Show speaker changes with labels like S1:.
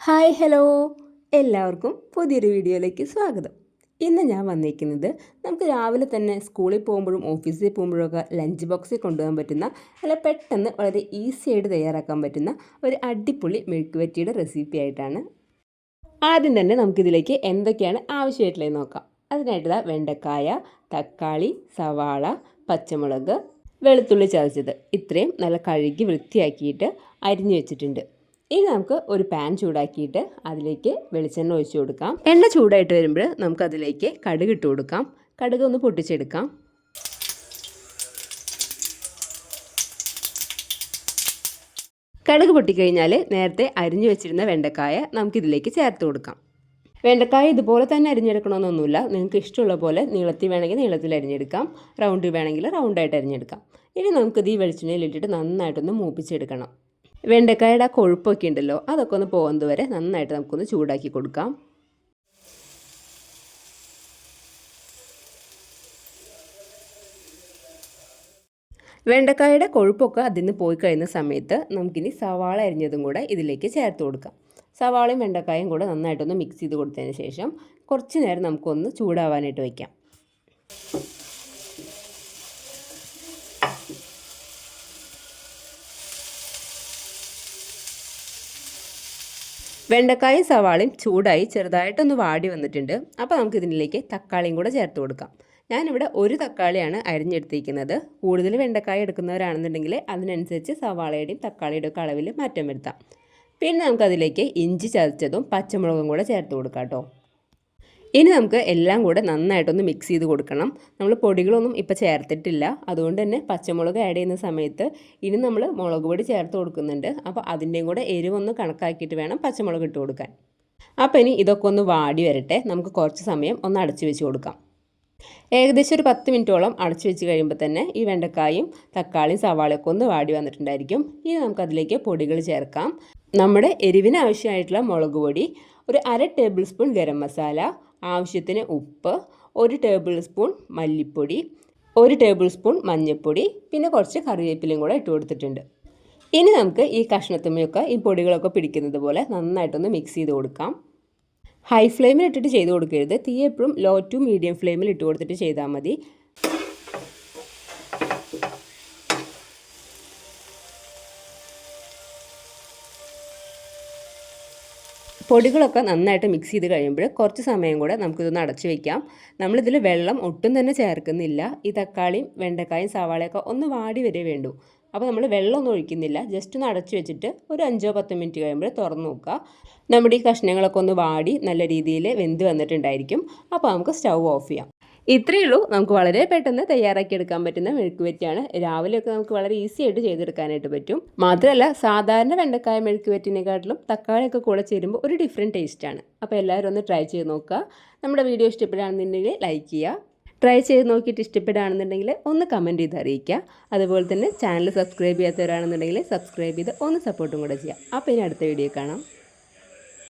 S1: Hi hello, എല്ലാവർക്കും പുതിയൊരു വീഡിയോയിലേക്ക് സ്വാഗതം. ഇന്ന് ഞാൻ വന്നിരിക്കുന്നത് നമുക്ക് രാവിലെ തന്നെ സ്കൂളിൽ പോകുമ്പോഴും ഓഫീസിൽ പോകുമ്പോഴൊക്കെ ലഞ്ച് ബോക്സിൽ കൊണ്ടുപോകാൻ പറ്റുന്ന അല്ല പെട്ടെന്ന് വളരെ ഈസി ആയിട്ട് തയ്യാറാക്കാൻ പറ്റുന്ന ഒരു അടിപൊളി മെഴുക്ക് വരട്ടിയുടെ റെസിപ്പി ആയിട്ടാണ്. ആദ്യം തന്നെ നമുക്കിതിലേക്ക് എന്തൊക്കെയാണ് ആവശ്യമായിട്ടുള്ളത് നോക്കാം. അതിനായിട്ടുള്ള വെണ്ടക്കായ, തക്കാളി, സവാള, പച്ചമുളക്, വെളുത്തുള്ളി ചതച്ചത് ഇത്രയും നല്ല കഴുകി വൃത്തിയാക്കിയിട്ട് അരിഞ്ഞു വെച്ചിട്ടുണ്ട്. ഇനി നമുക്ക് ഒരു പാൻ ചൂടാക്കിയിട്ട് അതിലേക്ക് വെളിച്ചെണ്ണ ഒഴിച്ചു കൊടുക്കാം. എണ്ണ ചൂടായിട്ട് വരുമ്പോൾ നമുക്കതിലേക്ക് കടുക് ഇട്ട് കൊടുക്കാം. കടുക് ഒന്ന് പൊട്ടിച്ചെടുക്കാം. കടുക് പൊട്ടിക്കഴിഞ്ഞാൽ നേരത്തെ അരിഞ്ഞു വെച്ചിരുന്ന വെണ്ടക്കായ നമുക്കിതിലേക്ക് ചേർത്ത് കൊടുക്കാം. വെണ്ടക്കായ ഇതുപോലെ തന്നെ അരിഞ്ഞെടുക്കണമെന്നൊന്നുമില്ല. നിങ്ങൾക്ക് ഇഷ്ടമുള്ള പോലെ നീളത്തിൽ വേണമെങ്കിൽ നീളത്തിൽ അരിഞ്ഞെടുക്കാം, റൗണ്ടിൽ വേണമെങ്കിൽ റൗണ്ടായിട്ട് അരിഞ്ഞെടുക്കാം. ഇനി നമുക്കിത് ഈ വെളിച്ചെണ്ണയിൽ ഇട്ടിട്ട് നന്നായിട്ടൊന്ന് മൂപ്പിച്ചെടുക്കണം. വെണ്ടക്കായുടെ ആ കൊഴുപ്പൊക്കെ ഉണ്ടല്ലോ, അതൊക്കെ ഒന്ന് പോകുന്നത് വരെ നന്നായിട്ട് നമുക്കൊന്ന് ചൂടാക്കി കൊടുക്കാം. വെണ്ടക്കായുടെ കൊഴുപ്പൊക്കെ അതിൽ നിന്ന് പോയി കഴിയുന്ന സമയത്ത് നമുക്കിനി സവാള അരിഞ്ഞതും കൂടെ ഇതിലേക്ക് ചേർത്ത് കൊടുക്കാം. സവാളയും വെണ്ടക്കായും കൂടെ നന്നായിട്ടൊന്ന് മിക്സ് ചെയ്ത് കൊടുത്തതിന് ശേഷം കുറച്ച് നേരം നമുക്കൊന്ന് ചൂടാവാനായിട്ട് വയ്ക്കാം. വെണ്ടക്കായും സവാളയും ചൂടായി ചെറുതായിട്ടൊന്ന് വാടി വന്നിട്ടുണ്ട്. അപ്പോൾ നമുക്ക് ഇതിലേക്ക് തക്കാളിയും കൂടെ ചേർത്ത് കൊടുക്കാം. ഞാനിവിടെ ഒരു തക്കാളിയാണ് അരിഞ്ഞെടുത്തിരിക്കുന്നത്. കൂടുതൽ വെണ്ടക്കായ എടുക്കുന്നവരാണെന്നുണ്ടെങ്കിൽ അതിനനുസരിച്ച് സവാളയുടെയും തക്കാളിയുടെയും ഒക്കെ അളവിൽ മാറ്റം വരുത്താം. പിന്നെ നമുക്കതിലേക്ക് ഇഞ്ചി ചതച്ചതും പച്ചമുളകും കൂടെ ചേർത്ത് കൊടുക്കാം കേട്ടോ. ഇനി നമുക്ക് എല്ലാം കൂടെ നന്നായിട്ടൊന്ന് മിക്സ് ചെയ്ത് കൊടുക്കണം. നമ്മൾ പൊടികളൊന്നും ഇപ്പോൾ ചേർത്തിട്ടില്ല, അതുകൊണ്ട് തന്നെ പച്ചമുളക് ആഡ് ചെയ്യുന്ന സമയത്ത് ഇനി നമ്മൾ മുളക് പൊടി ചേർത്ത് കൊടുക്കുന്നുണ്ട്. അപ്പോൾ അതിൻ്റെയും കൂടെ എരിവൊന്ന് കണക്കാക്കിയിട്ട് വേണം പച്ചമുളക് ഇട്ട് കൊടുക്കാൻ. അപ്പോൾ ഇനി ഇതൊക്കെ ഒന്ന് വാടി വരട്ടെ. നമുക്ക് കുറച്ച് സമയം ഒന്ന് അടച്ചു വെച്ച് കൊടുക്കാം. ഏകദേശം ഒരു 10 മിനിറ്റോളം അടച്ചു വെച്ച് കഴിയുമ്പോൾ തന്നെ ഈ വെണ്ടക്കായും തക്കാളിയും സവാളയൊക്കെ ഒന്ന് വാടി വന്നിട്ടുണ്ടായിരിക്കും. ഇനി നമുക്കതിലേക്ക് പൊടികൾ ചേർക്കാം. നമ്മുടെ എരിവിന് ആവശ്യമായിട്ടുള്ള മുളക് പൊടി, ഒരു 1/2 ടേബിൾ സ്പൂൺ ഗരം മസാല, ആവശ്യത്തിന് ഉപ്പ്, 1 ടേബിൾ സ്പൂൺ മല്ലിപ്പൊടി, 1 ടേബിൾ സ്പൂൺ മഞ്ഞൾപ്പൊടി, പിന്നെ കുറച്ച് കറിവേപ്പിലയും കൂടെ ഇട്ട് കൊടുത്തിട്ടുണ്ട്. ഇനി നമുക്ക് ഈ കഷ്ണത്തുമ്മയൊക്കെ ഈ പൊടികളൊക്കെ പിടിക്കുന്നത് പോലെ നന്നായിട്ടൊന്ന് മിക്സ് ചെയ്ത് കൊടുക്കാം. ഹൈ ഫ്ലെയിമിൽ ഇട്ടിട്ട് ചെയ്ത് കൊടുക്കരുത്. തീ എപ്പോഴും ലോ ടു മീഡിയം ഫ്ലെയിമിൽ ഇട്ട് കൊടുത്തിട്ട് ചെയ്താൽ മതി. പൊടികളൊക്കെ നന്നായിട്ട് മിക്സ് ചെയ്ത് കഴിയുമ്പോൾ കുറച്ച് സമയം കൂടെ നമുക്കിതൊന്ന് അടച്ചു വയ്ക്കാം. നമ്മളിതിൽ വെള്ളം ഒട്ടും തന്നെ ചേർക്കുന്നില്ല. ഈ തക്കാളിയും വെണ്ടക്കായും സവാളയൊക്കെ ഒന്ന് വാടി വരെ വേണ്ടു. അപ്പോൾ നമ്മൾ വെള്ളമൊന്നും ഒഴിക്കുന്നില്ല. ജസ്റ്റ് ഒന്ന് അടച്ചു വെച്ചിട്ട് ഒരു 5-10 മിനിറ്റ് കഴിയുമ്പോൾ തുറന്ന് നോക്കുക. നമ്മുടെ ഈ കഷ്ണങ്ങളൊക്കെ ഒന്ന് വാടി നല്ല രീതിയിൽ വെന്ത് വന്നിട്ടുണ്ടായിരിക്കും. അപ്പോൾ നമുക്ക് സ്റ്റൗ ഓഫ് ചെയ്യാം. ഇത്രയേ ഉള്ളൂ. നമുക്ക് വളരെ പെട്ടെന്ന് തയ്യാറാക്കിയെടുക്കാൻ പറ്റുന്ന മെഴുക്ക് വരട്ടിയാണ്. രാവിലെയൊക്കെ നമുക്ക് വളരെ ഈസി ആയിട്ട് ചെയ്തെടുക്കാനായിട്ട് പറ്റും. മാത്രമല്ല സാധാരണ വെണ്ടക്കായ മെഴുക്ക് വരട്ടിനെക്കാട്ടിലും തക്കാളിയൊക്കെ കൂടെ ചേരുമ്പോൾ ഒരു ഡിഫറെൻറ്റ് ടേസ്റ്റാണ്. അപ്പോൾ എല്ലാവരും ഒന്ന് ട്രൈ ചെയ്ത് നോക്കുക. നമ്മുടെ വീഡിയോ ഇഷ്ടപ്പെടുകയാണെന്നുണ്ടെങ്കിൽ ലൈക്ക് ചെയ്യുക. ട്രൈ ചെയ്ത് നോക്കിയിട്ട് ഇഷ്ടപ്പെടുകയാണെന്നുണ്ടെങ്കിൽ ഒന്ന് കമൻറ്റ് ചെയ്ത് അറിയിക്കുക. അതുപോലെ തന്നെ ചാനൽ സബ്സ്ക്രൈബ് ചെയ്യാത്തവരാണെന്നുണ്ടെങ്കിൽ സബ്സ്ക്രൈബ് ചെയ്ത് ഒന്ന് സപ്പോർട്ടും കൂടെ ചെയ്യുക. അപ്പോൾ ഇനി അടുത്ത വീഡിയോ കാണാം.